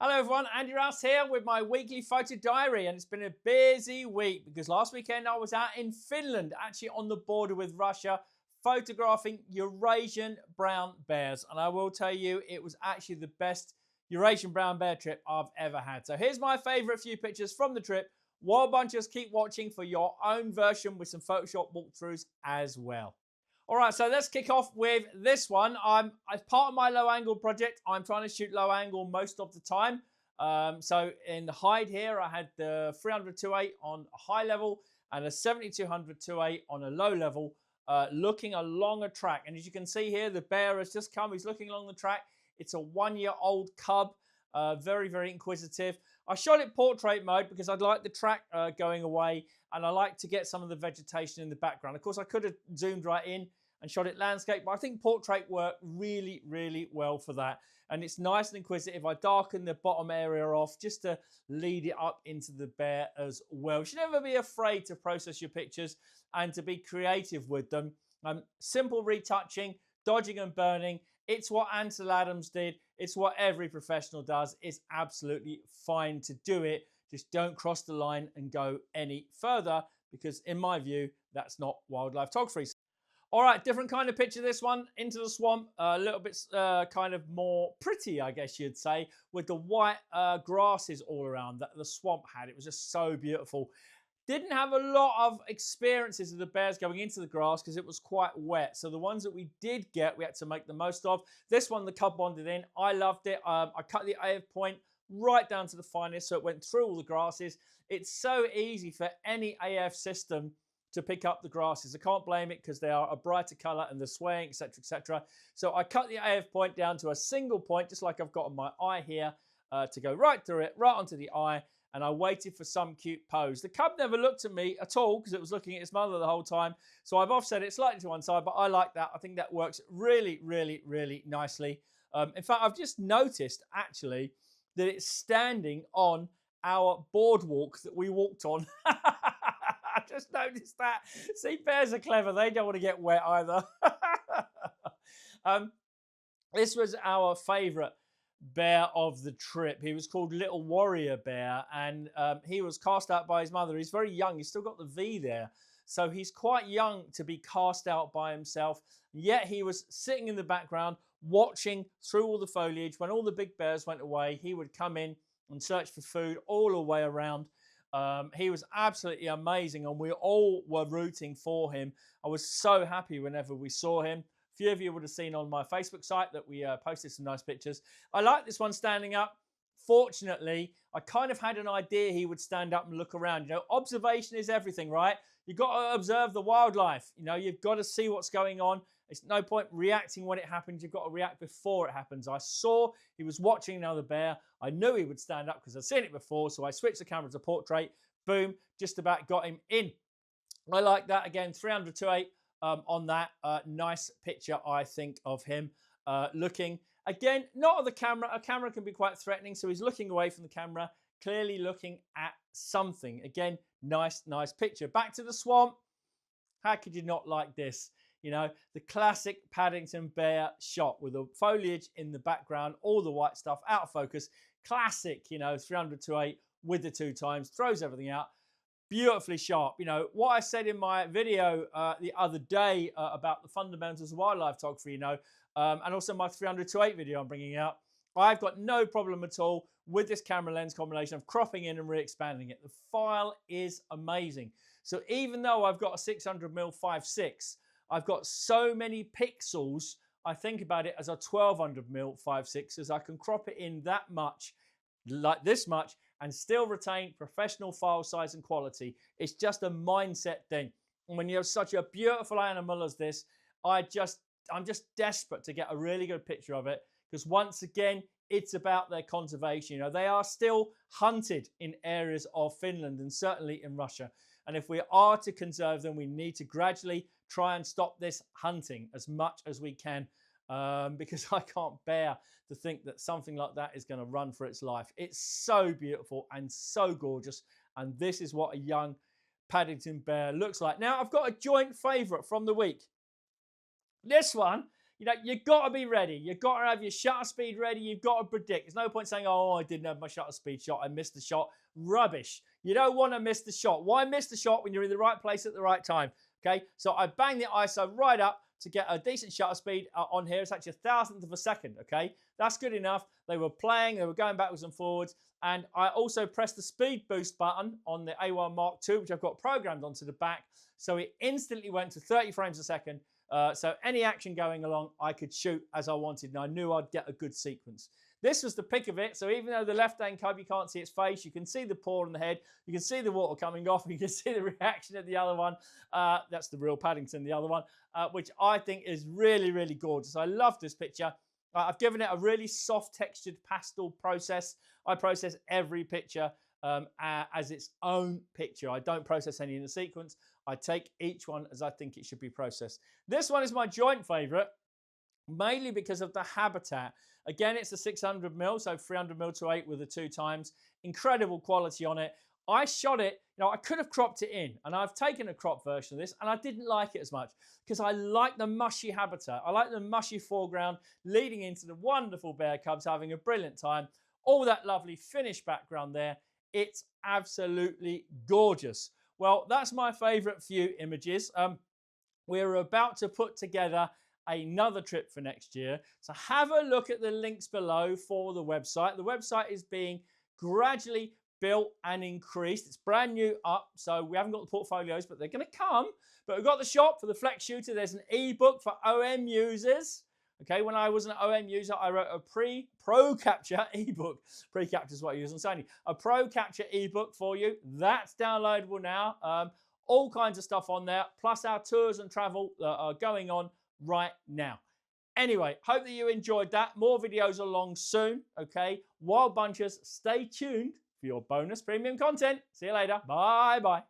Hello everyone, Andy Rouse here with my weekly photo diary, and it's been a busy week because last weekend I was out in Finland, actually on the border with Russia, photographing Eurasian brown bears. And I will tell you, it was actually the best Eurasian brown bear trip I've ever had. So here's my favorite few pictures from the trip. Wild Bunchers, keep watching for your own version with some Photoshop walkthroughs as well. All right, so let's kick off with this one. As part of my low angle project, I'm trying to shoot low angle most of the time. So in the hide here, I had the 300-2.8 on a high level and a 7200-2.8 on a low level, looking along a track. And as you can see here, the bear has just come. He's looking along the track. It's a 1-year-old cub, very, very inquisitive. I shot it portrait mode because I'd like the track going away, and I like to get some of the vegetation in the background. Of course, I could have zoomed right in and shot it landscape, but I think portrait worked really, really well for that. And it's nice and inquisitive. I darken the bottom area off just to lead it up into the bear as well. You should never be afraid to process your pictures and to be creative with them. Simple retouching, dodging and burning. It's what Ansel Adams did. It's what every professional does. It's absolutely fine to do it. Just don't cross the line and go any further, because in my view, that's not wildlife photography. All right, different kind of picture this one, into the swamp, a little bit kind of more pretty, I guess you'd say, with the white grasses all around that the swamp had. It was just so beautiful. Didn't have a lot of experiences of the bears going into the grass because it was quite wet. So the ones that we did get, we had to make the most of. This one, the cub bonded in. I loved it. I cut the AF point right down to the finest, so it went through all the grasses. It's so easy for any AF system to pick up the grasses. I can't blame it because they are a brighter color and they're swaying, etc., etc. So I cut the AF point down to a single point, just like I've got on my eye here, to go right through it, right onto the eye. And I waited for some cute pose. The cub never looked at me at all because it was looking at its mother the whole time. So I've offset it slightly to one side, but I like that. I think that works really, really, really nicely. In fact, I've just noticed actually that it's standing on our boardwalk that we walked on. I just noticed that. See, bears are clever. They don't want to get wet either. This was our favorite bear of the trip. He was called Little Warrior Bear, and he was cast out by his mother. He's very young. He's still got the V there. So he's quite young to be cast out by himself. Yet he was sitting in the background watching through all the foliage. When all the big bears went away, he would come in and search for food all the way around. He was absolutely amazing, and we all were rooting for him. I was so happy whenever we saw him. A few of you would have seen on my Facebook site that we posted some nice pictures. I like this one standing up. Fortunately, I kind of had an idea he would stand up and look around. You know, observation is everything, right? You've got to observe the wildlife. You know, you've got to see what's going on. It's no point reacting when it happens. You've got to react before it happens. I saw he was watching another bear. I knew he would stand up because I'd seen it before. So I switched the camera to portrait. Boom, just about got him in. I like that. Again, 300-8 on that. Nice picture, I think, of him looking. Again, not at the camera. A camera can be quite threatening. So he's looking away from the camera, clearly looking at something. Again, nice picture. Back to the swamp. How could you not like this? You know, the classic Paddington bear shot with the foliage in the background, all the white stuff out of focus. Classic, you know, 300-8 with the 2 times, throws everything out. Beautifully sharp. You know, what I said in my video the other day about the fundamentals of wildlife photography, you know, and also my 300-8 video I'm bringing out. I've got no problem at all with this camera lens combination of cropping in and re-expanding it. The file is amazing. So even though I've got a 600mm 5.6, I've got so many pixels. I think about it as a 1200mm 5.6, as I can crop it in that much, like this much, and still retain professional file size and quality. It's just a mindset thing. And when you have such a beautiful animal as this, I'm just desperate to get a really good picture of it, because once again, it's about their conservation. You know, they are still hunted in areas of Finland and certainly in Russia. And if we are to conserve them, we need to gradually try and stop this hunting as much as we can, because I can't bear to think that something like that is going to run for its life. It's so beautiful and so gorgeous. And this is what a young Paddington bear looks like. Now, I've got a joint favourite from the week. This one you know, you've got to be ready. You've got to have your shutter speed ready. You've got to predict. There's no point saying, oh, I didn't have my shutter speed shot. I missed the shot. Rubbish. You don't want to miss the shot. Why miss the shot when you're in the right place at the right time? Okay, so I bang the ISO right up to get a decent shutter speed on here. It's actually a thousandth of a second, okay? That's good enough. They were playing, they were going backwards and forwards, and I also pressed the speed boost button on the A1 Mark II, which I've got programmed onto the back, so it instantly went to 30 frames a second, so any action going along, I could shoot as I wanted, and I knew I'd get a good sequence. This was the pick of it. So even though the left-hand cub, you can't see its face, you can see the paw on the head, you can see the water coming off, you can see the reaction of the other one. That's the real Paddington, the other one, which I think is really, really gorgeous. I love this picture. I've given it a really soft textured pastel process. I process every picture as its own picture. I don't process any in the sequence. I take each one as I think it should be processed. This one is my joint favorite, mainly because of the habitat. Again, it's a 600mm, so 300mm to 8 with the 2 times. Incredible quality on it. I shot it, you know, I could have cropped it in, and I've taken a crop version of this, and I didn't like it as much because I like the mushy habitat. I like the mushy foreground leading into the wonderful bear cubs having a brilliant time. All that lovely finished background there. It's absolutely gorgeous. Well, that's my favorite few images. We're about to put together another trip for next year. So have a look at the links below for the website. The website is being gradually built and increased. It's brand new up, so we haven't got the portfolios, but they're going to come. But we've got the shop for the Flex Shooter. There's an ebook for OM users. Okay, when I was an OM user, I wrote a Pro Capture ebook. Pre-Capture is what I use on Sony. A Pro Capture ebook for you. That's downloadable now. All kinds of stuff on there, plus our tours and travel that are going on right now. Anyway, hope that you enjoyed that. More videos along soon, okay? Wild Bunchers, stay tuned for your bonus premium content. See you later. Bye-bye.